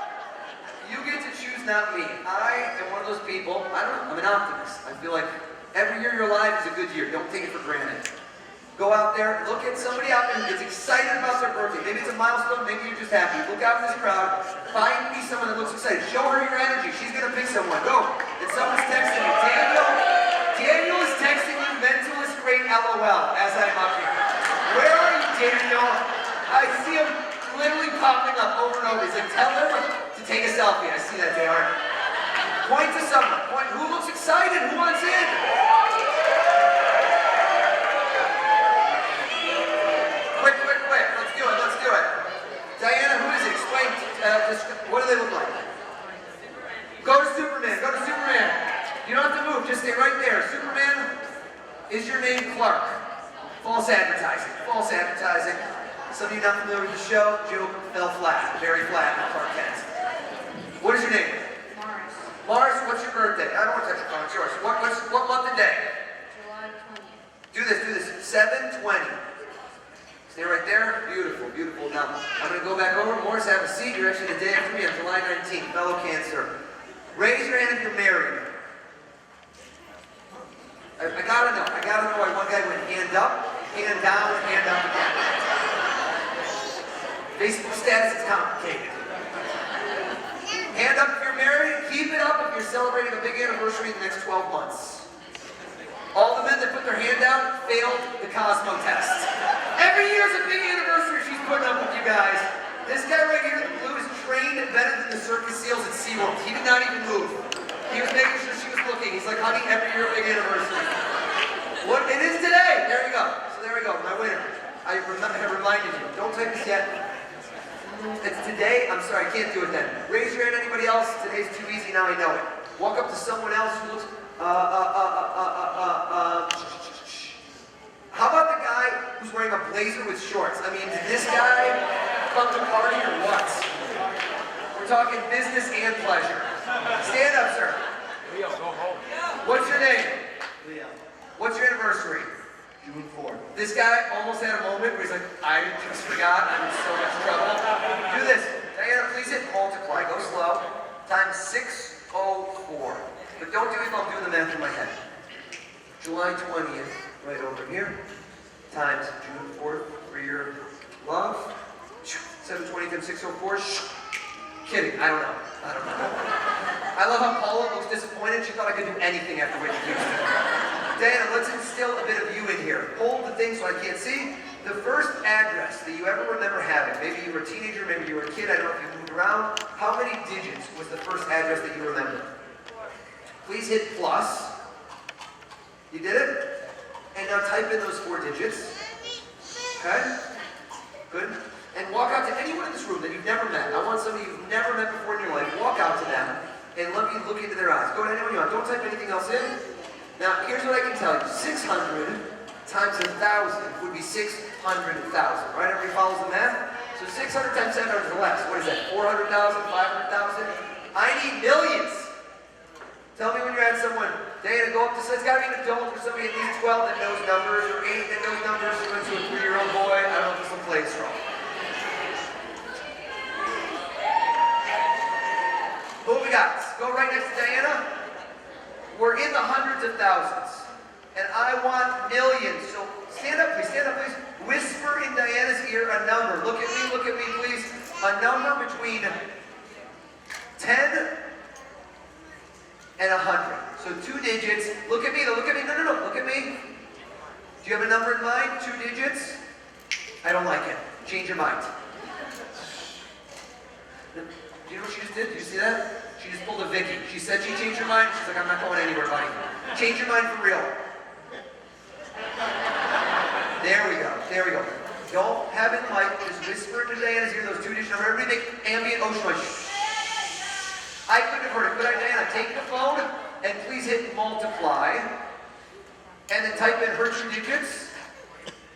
You get to choose, not me. I am one of those people, I don't know, I'm an optimist. I feel like every year you're alive is a good year. Don't take it for granted. Go out there, look at somebody out there who gets excited about their birthday. Maybe it's a milestone, maybe you're just happy. Look out in this crowd, find me someone that looks excited. Show her your energy. She's going to pick someone. Go. And someone's texting you. Daniel is texting you mentalist great LOL as I'm up here. Where are you, Daniel? I see him literally popping up over and over. He's like, tell him to take a selfie. I see that, JR. Point to someone. Point. Who looks excited? Who wants in? Quick. Let's do it. Diana, who is it? Explain. What do they look like? Go to Superman. You don't have to move. Just stay right there. Superman, is your name Clark? False advertising. Some of you not familiar with the show, joke fell flat. Very flat in Clark Kent. What is your name? Mars, what's your birthday? I don't want to touch your phone, it's yours. What month and day?
July 20th.
Do this. 7/20. Stay right there. Beautiful. Now, I'm going to go back over. Morris, have a seat. You're actually the day after me on July 19th. Fellow Cancer. Raise your hand if you're married. I gotta know why one guy went hand up, hand down, hand up again. Facebook status is complicated. Hand up if you're married. Keep it up if you're celebrating a big anniversary in the next 12 months. All the men that put their hand down failed the Cosmo test. Every year's a big anniversary she's putting up with you guys. This guy right here in the blue is trained better than the circus seals at SeaWorld. He did not even move. He was making sure she was looking. He's like hugging every year a big anniversary. What it is today. There you go. So there we go. My winner. I reminded you. Don't type this yet. It's today. I'm sorry, I can't do it then. Raise your hand, anybody else? Today's too easy, now I know it. Walk up to someone else who looks, how about the guy who's wearing a blazer with shorts? I mean, did this guy come to party or what? We're talking business and pleasure. Stand up, sir.
Leo, go home.
What's your name?
Leo,
What's your anniversary?
June 4th.
This guy almost had a moment where he's like, I just forgot, I'm in so much trouble. Do this. Diana, please hit multiply. Go slow. Times 604. But don't do it if I'm doing the math in my head. July 20th, right over here, times June 4th for your love. 720 times 604. Kidding, I don't know. I love how Paula looks disappointed. She thought I could do anything after what you used to. Diana, let's instill a bit of you in here. Hold the thing so I can't see. The first address that you ever remember having, maybe you were a teenager, maybe you were a kid, I don't know if you moved around. How many digits was the first address that you remember? Please hit plus. You did it? And now type in those 4 digits. Okay? Good. And walk out to anyone in this room that you've never met. I want somebody you've never met before in your life. Walk out to them and let me look into their eyes. Go to anyone you want. Don't type anything else in. Now, here's what I can tell you. 600 times 1,000 would be 600,000. Right? Everybody follows the math? So 600 times 700 is less. What is that? 400,000? 500,000? I need millions. Tell me when you're at someone. Diana, go up to, so it's got to be an adult or somebody at least 12 that knows numbers or 8 that knows numbers. So to a 3-year-old boy. I don't know if this will play strong. Who we got? Go right next to Diana. We're in the hundreds of thousands. And I want millions. So stand up, please. Whisper in Diana's ear a number. Look at me, please. A number between 10 and 100. So 2 digits. Look at me, though. Look at me. No, no, no. Look at me. Do you have a number in mind? 2 digits? I don't like it. Change your mind. Do you know what she just did? Did you see that? She just pulled a Vicky. She said she changed her mind. She's like, I'm not going anywhere, buddy. Change your mind for real. There we go. There we go. Don't have it like, just whisper into Diana's ear those 2 digit numbers. Everybody make ambient ocean noise. Shh. I couldn't have heard it. Could I, Diana? Take the phone and please hit multiply. And then type in her 2 digits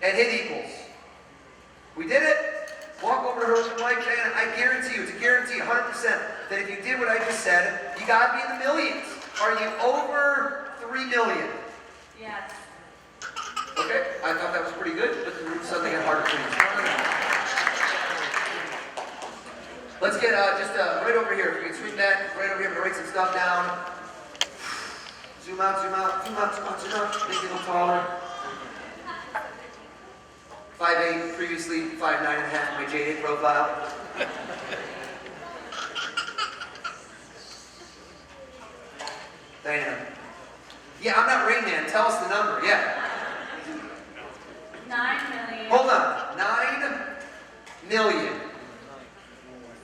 and hit equals. We did it. Walk over to her with the mic, Diana. I guarantee you, it's a guarantee, 100%, that if you did what I just said, you gotta be in the millions. Are you over 3 million?
Yes.
Okay, I thought that was pretty good, but the room suddenly got harder for you. Let's get right over here. If we can swing back, right over here, write some stuff down. Zoom out, zoom out, zoom out, zoom out, zoom out. Make it a little taller. 5'8", previously 5'9.5", my J8 profile. Diana. Yeah, I'm not Rain Man. Tell us the number. Yeah.
9 million.
Hold on. 9 million.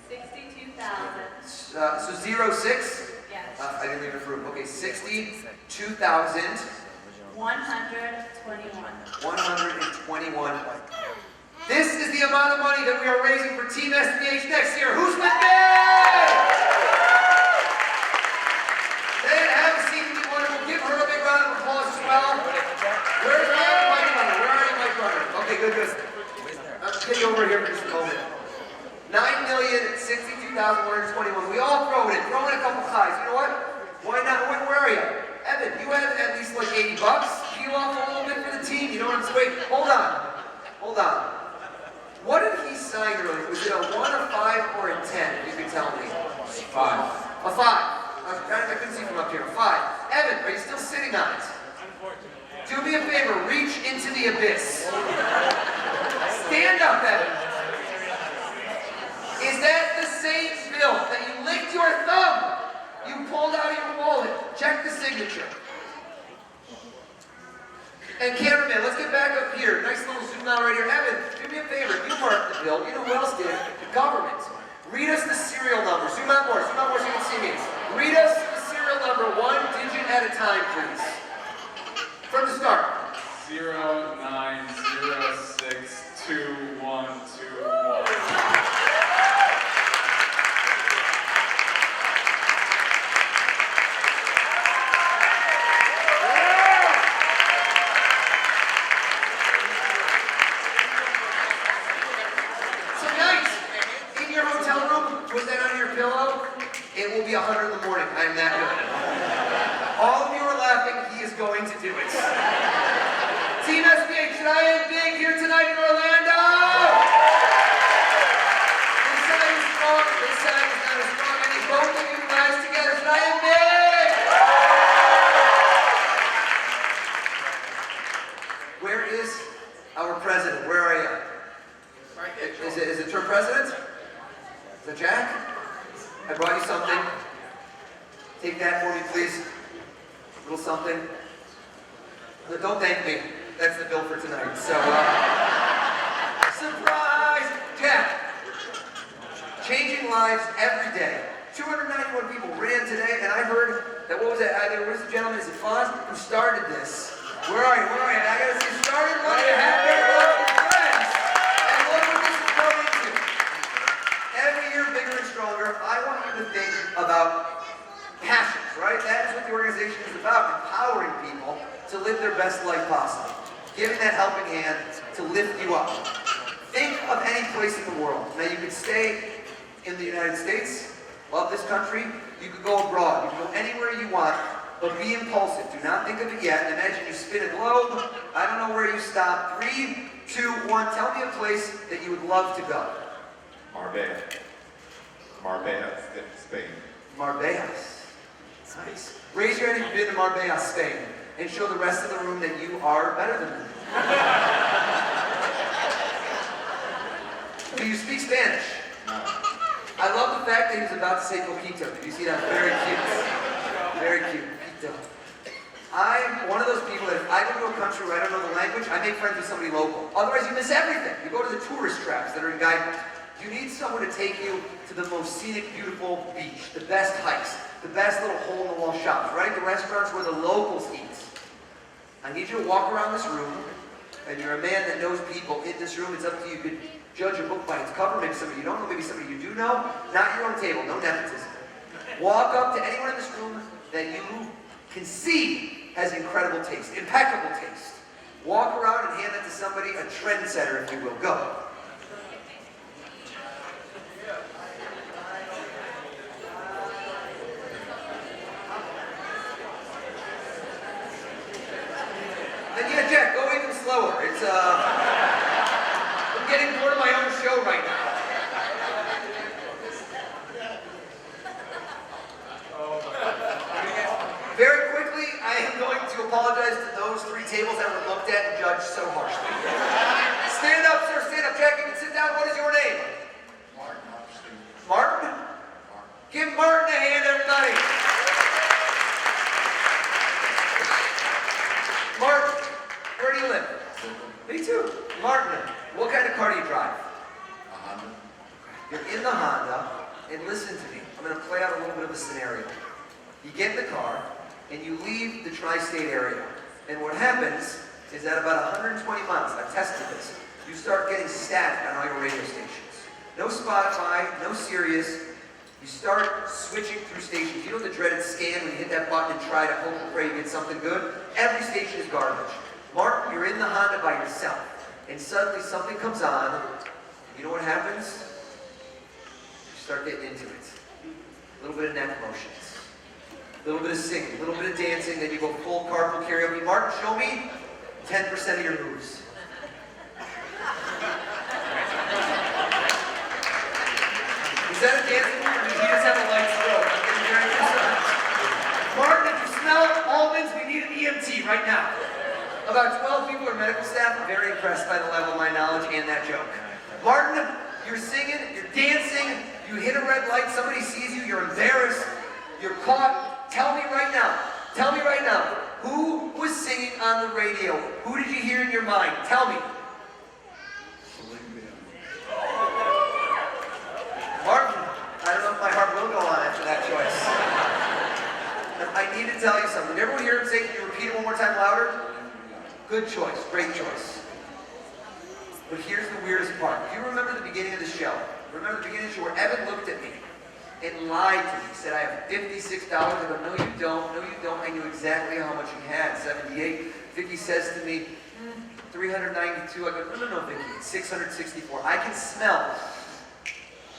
62,000.
So 06?
Yes.
I didn't leave it for room. Okay, 62,000. 121. This is the amount of money that we are raising for Team SBH next year. Who's with me? Then have a seat if you want to. We'll give her a big round of applause as well. Where's my mic runner? Where are you, mic runner? Okay, good, good. I'll get you over here for just a moment. 9,062,121. We all throw it in. Throw in a couple highs. You know what? Why not? Where are you? Evan, you have at least like $80. Peel off a little bit for the team. You know what I'm saying? Wait, hold on. Hold on. What did he sign earlier? Was it a 1, a 5, or a 10? You can tell me.
5.
A 5. I couldn't see from up here. 5. Evan, are you still sitting on it? Do me a favor. Reach into the abyss. Stand up, Evan. Is that the same bill that you licked your thumb? You pulled out of your wallet. Check the signature. And cameraman, let's get back up here. Nice little zoom out right here. Evan, do me a favor. You marked the bill. You know who else did it? The government. Read us the serial number. Zoom out more so you can see me. Read us the serial number 1 digit at a time, please. From the start.
090622121.
It will be 100 in the morning. I am that good. All of you are laughing. He is going to do it. Team SBH, should I end big here tonight in Orlando? This side is strong. This side is not as strong. I need both of you guys together. Should I end big? Where is our president? Where are you? Is it your president? Is it Jack? I brought you something. Take that for me, please. A little something. But don't thank me. That's the bill for tonight. So, surprise! Jack! Changing lives every day. 291 people ran today, and I heard that, what was it? Where's the gentleman? Is it Fonz? Who started this? Where are you? Where are you? I gotta see you started one and a half years old with friends. And look what this is going into. Every year, bigger and stronger. I want you to think about passions, right? That is what the organization is about, empowering people to live their best life possible. Giving that helping hand to lift you up. Think of any place in the world. Now, you could stay in the United States, love this country. You could go abroad. You can go anywhere you want, but be impulsive. Do not think of it yet. Imagine you spin a globe. I don't know where you stop. 3, 2, 1. Tell me a place that you would love to go.
Marbella, Spain.
Marbella. Nice. Raise your hand if you've been to Marbella, Spain, and show the rest of the room that you are better than them. Do you speak Spanish?
No.
I love the fact that he was about to say coquito. Did you see that? Very cute. very cute. Pito. I'm one of those people that if I go to a country where I don't know the language, I make friends with somebody local. Otherwise, you miss everything. You go to the tourist traps that are in guidebooks. You need someone to take you to the most scenic, beautiful beach, the best hikes, the best little hole-in-the-wall shops, right? The restaurants where the locals eat. I need you to walk around this room, and you're a man that knows people in this room. It's up to you. You could judge a book by its cover. Maybe somebody you don't know, maybe somebody you do know. Not your own table, no nepotism. Walk up to anyone in this room that you can see has incredible taste, impeccable taste. Walk around and hand it to somebody, a trendsetter, if you will. Go. And yeah, Jack, go even slower. It's, I'm getting bored of my own show right now. Very quickly, I am going to apologize to those 3 tables that were looked at and judged so harshly. Stand up, sir, stand up. Jack, you can sit down. What is your name? Martin? Give Martin a hand, everybody. Martin, where do you live? Me too. Martin, what kind of car do you drive?
A Honda.
You're in the Honda, and listen to me. I'm going to play out a little bit of a scenario. You get in the car, and you leave the tri-state area. And what happens is at about 120 miles, I've tested this, you start getting static on all your radio stations. No Spotify, no Sirius. You start switching through stations. You know the dreaded scan when you hit that button and try to hope and pray you get something good? Every station is garbage. Mark, you're in the Honda by yourself, and suddenly something comes on. You know what happens? You start getting into it. A little bit of neck motions, a little bit of singing, a little bit of dancing, then you go full carpool karaoke. Mark, show me 10% of your moves. Is that a dancing move, or did he just have a light stroke? I'm getting very concerned. Martin, if you smell almonds, we need an EMT right now. About 12 people are medical staff. I'm very impressed by the level of my knowledge and that joke. Martin, you're singing, you're dancing, you hit a red light, somebody sees you, you're embarrassed, you're caught. Tell me right now, who was singing on the radio? Who did you hear in your mind? Tell me. Martin, I don't know if my heart will go on after that choice. I need to tell you something. Did everyone hear him say, can you repeat it one more time louder? Good choice, great choice. But here's the weirdest part. Do you remember the beginning of the show? Remember the beginning of the show where Evan looked at me and lied to me. He said, I have $56. I go, no you don't, I knew exactly how much he had, 78. Vicky says to me, 392. I go, no, Vicky, it's 664. I can smell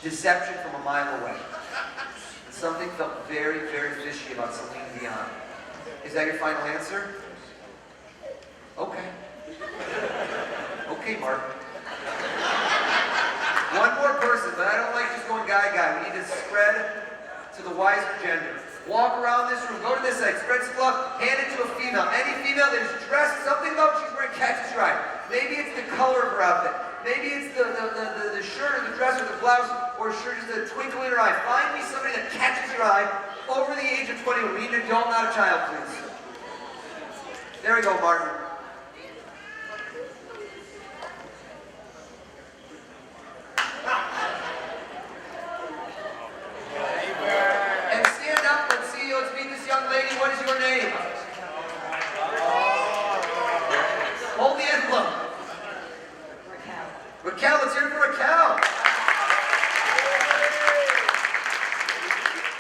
deception from a mile away. And something felt very, very fishy about Celine Dion. Is that your final answer? Okay. Okay, Mark. One more person, but I don't like just going guy. We need to spread to the wiser gender. Walk around this room, go to this side, spread some love, hand it to a female. Any female that is dressed, something about what she's wearing catches your eye. Maybe it's the color of her outfit. Maybe it's the shirt or the dress or the blouse, or a shirt, just a twinkle in her eye. Find me somebody that catches your eye over the age of 21. We need an adult, not a child, please. There we go, Martin. And stand up, let's see you, let's meet this young lady. What is your name? Hold the emblem. Raquel, let's hear it for Raquel.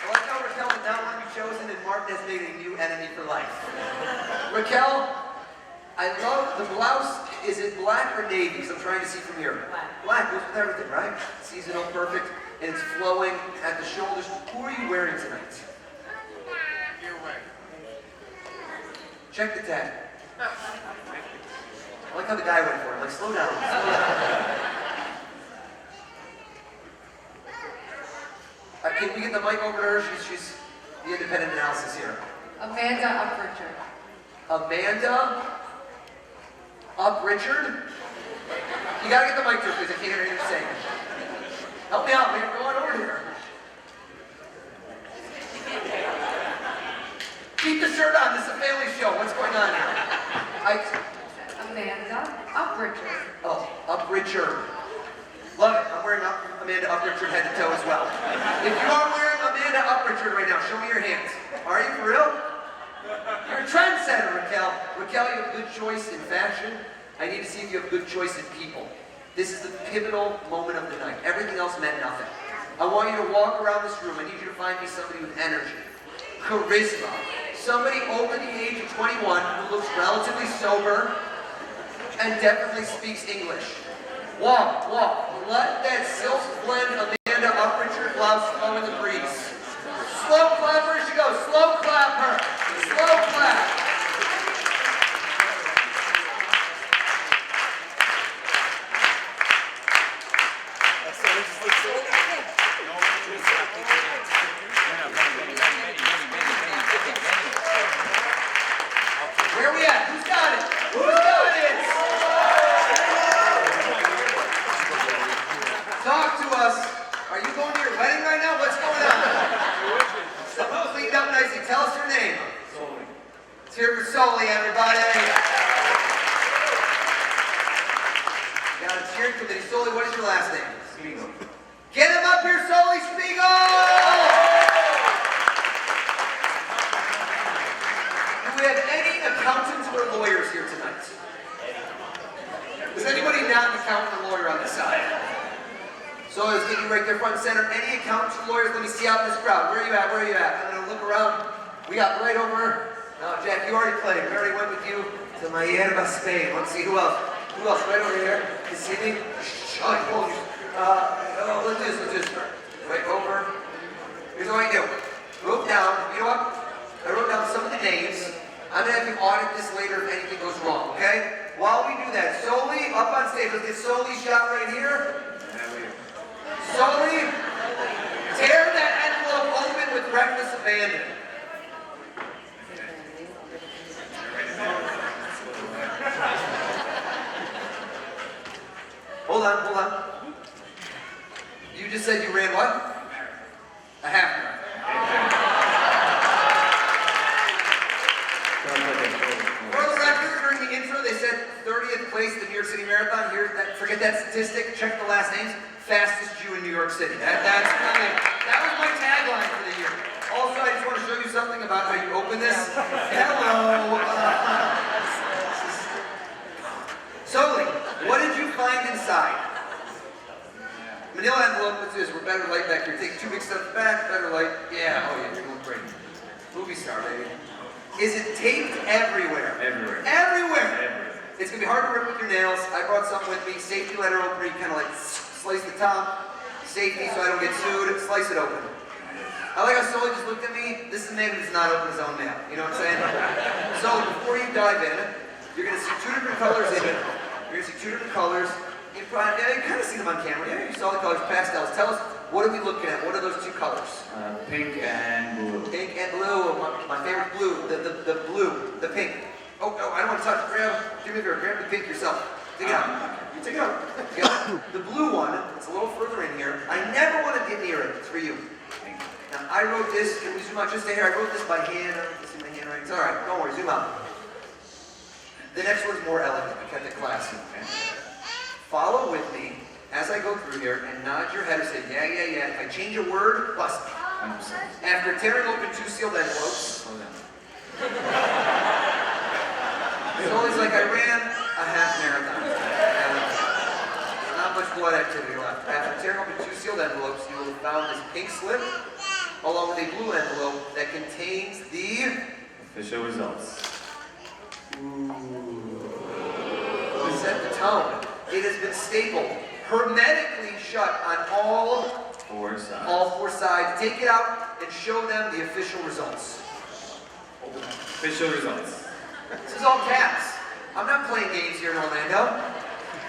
I like how Raquel did not want to be chosen and Martin has made a new enemy for life. Raquel, I love the blouse. Is it black or navy? Because I'm trying to see from here. Black goes with everything, right? Seasonal, perfect, and it's flowing at the shoulders. Who are you wearing tonight?
You're right.
Check the tag. I like how the guy went for it. Like, slow down. Can we get the mic over to her? She's the independent analysis here.
Amanda Uprichard.
Amanda Uprichard? You gotta get the mic to her, please. I can't hear anything you're saying. Help me out, man. Go on over here. Keep the shirt on. This is a family show. What's going on here?
Amanda Upricher.
Oh, Upricher. Love it. I'm wearing Amanda Upricher head to toe as well. If you are wearing Amanda Upricher right now, show me your hands. Are you for real? You're a trendsetter, Raquel. Raquel, you have good choice in fashion. I need to see if you have good choice in people. This is the pivotal moment of the night. Everything else meant nothing. I want you to walk around this room. I need you to find me somebody with energy, charisma, somebody over the age of 21 who looks relatively sober and definitely speaks English. Walk, walk. Let that silk blend Amanda Upricher blouse flow in the breeze. Slow clap her as you go. Slow clap her. Slow clap. Where are we at? Who's got it? Who's got it? Talk to us. Are you going to your wedding right now? What's going on? Cleaned up nicely. Tell us your name.
Solely.
Let's hear it for Soli, everybody. Got a cheer committee. Soli, what is your last name?
Spiegel.
Get him up here, Soli Spiegel! Do we have any accountants or lawyers here tonight? Is anybody not an accountant or lawyer on this side? So let's get you right there front and center. Any accountants or lawyers? Let me see out in this crowd. Where are you at? Where are you at? I'm going to look around. We got right over. No, Jack, you already played. We already went with you to Miami, Spain. Let's see who else. Who else? Right over here. You see me? Let's do this. Right over. Here's what I do. Wrote down. You know what? I wrote down some of the names. I'm going to have you audit this later if anything goes wrong, okay? While we do that, Soli, up on stage. Let's get Soli's shot right here. Soli, tear that envelope open with reckless abandon. Hold on. You just said you ran what? A half marathon. For the record, during the intro, they said 30th place at the New York City Marathon. Forget that statistic. Check the last names. Fastest Jew in New York City. That was my tagline for the year. Also, I just want to show you something about how you open this. Hello. Soli, what did you find inside? Manila envelope. Let's do this. We're better light back here. Take 2 big steps back. Better light. Yeah. Oh yeah. You're doing great. Movie star, baby. Is it taped everywhere? Everywhere. It's gonna be hard to rip with your nails. I brought something with me. Safety letter opener. You kind of like slice the top. Safety so I don't get sued. Slice it open. I like how Soli just looked at me. This is a man who does not open his own mail. You know what I'm saying? So before you dive in, you're gonna see 2 different colors in it. You're gonna see 2 different colors. You kind of see them on camera. Yeah, you saw the colors, pastels. Tell us, what are we looking at? What are those 2 colors?
Pink and blue.
Pink and blue. My favorite blue. The blue. The pink. Oh, I don't want to touch. Do me a favor. Grab the pink yourself. Take it out. You take it out. The blue one, it's a little further in here. I never want to get near it. It's for you. Now, I wrote this. Can we zoom out just a hair? I wrote this by hand. I don't know if you see my handwriting. It's all right. Don't worry. Zoom out. The next one's more elegant. I kept it classy. Okay? Follow with me as I go through here and nod your head and say, yeah. If I change a word, bust me. After tearing open 2 sealed envelopes, it's always like I ran a half marathon. Not much blood activity left. After tearing open 2 sealed envelopes, you will have found this pink slip along with a blue envelope that contains the
official results.
We set the tone. It has been stapled, hermetically shut on all
4 sides.
All 4 sides. Take it out and show them the official results.
Official results.
This is all caps. I'm not playing games here in Orlando.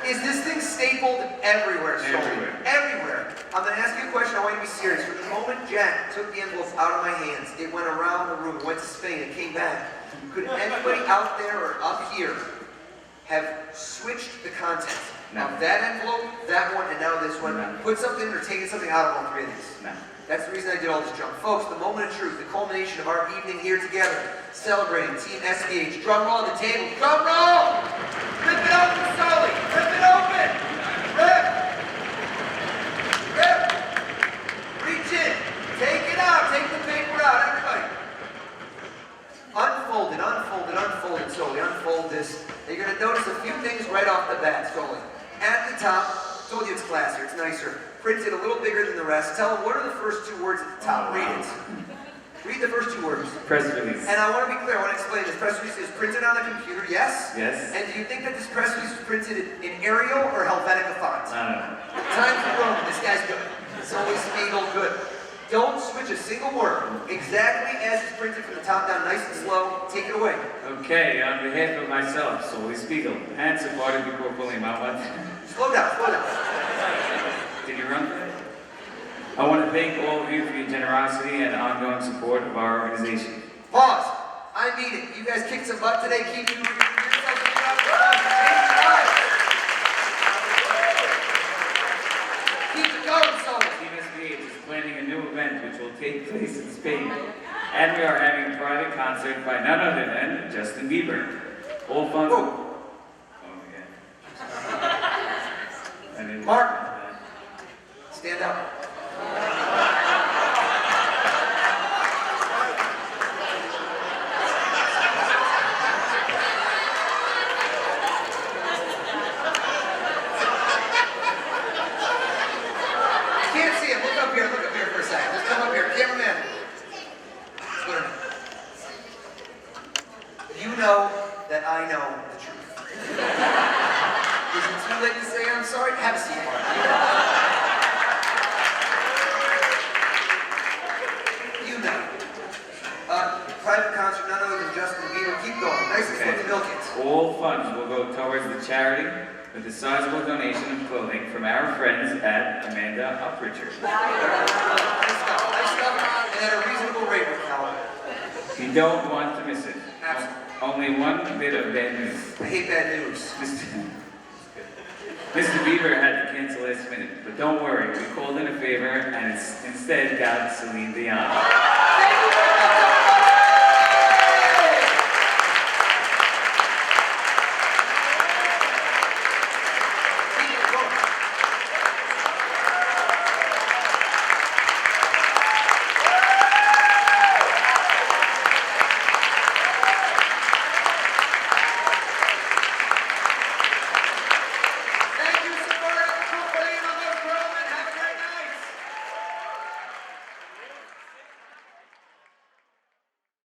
Is this thing stapled everywhere? Everywhere. I'm going to ask you a question. I want you to be serious. From the moment Jack took the envelope out of my hands, it went around the room, went to Spain, and came back. Could anybody out there or up here have switched the content of that envelope, that one, and now this one?
No.
Put something or taken something out of all 3 of these?
No.
That's the reason I did all this junk. Folks, the moment of truth, the culmination of our evening here together, celebrating Team SBH. Drum roll on the table. Drum roll! Rip it open, Sully! Rip it open! Rip! Rip! Reach in! Take it out! Take the paper out, everybody! Unfold it, unfold it, unfold it, Sully. Unfold this. And you're going to notice a few things right off the bat, Sully. At the top, told you it's classier, it's nicer. Printed a little bigger than the rest. Tell them what are the first two words at the top. Read it. Read the first two words.
Press release.
And I want to be clear, I want to explain this. Press release is printed on the computer, yes?
Yes.
And do you think that this press release was printed in Arial or Helvetica font? Times New Roman, this guy's good. It's always Spiegel, good. Don't switch a single word. Exactly as it's printed from the top down, nice and slow. Take it away.
Okay, on behalf of myself, Sully Spiegel, and supported before pulling my one.
Slow down, slow down.
Did you run for it? I want to thank all of you for your generosity and ongoing support of our organization.
Pause. I mean it. You guys kicked some butt today. Keep yourselves a round of applause. Change your lives. Keep it going, Sully.
Team SBH is planning a new event which will take place in Spain. And we are having a private concert by none other than Justin Bieber. All funds...
Whoa.
Oh my God. I didn't-
Mark. Stand up. Can't see him. Look up here for a second. Just come up here. Cameraman. You know that I know the truth. Is it too late to say I'm sorry? Have a seat, Mark. Private concert, none other than Justin Bieber. Keep going. Nice and slow to milk it.
All funds will go towards the charity with a sizable donation of clothing from our friends at Amanda Upricher.
Nice stuff, and at a reasonable rate, Howard.
You don't want to miss it.
Absolutely.
Only one bit of bad news.
I hate bad news.
Mr. Bieber had to cancel last minute, but don't worry, we called in a favor and instead got Celine Dion.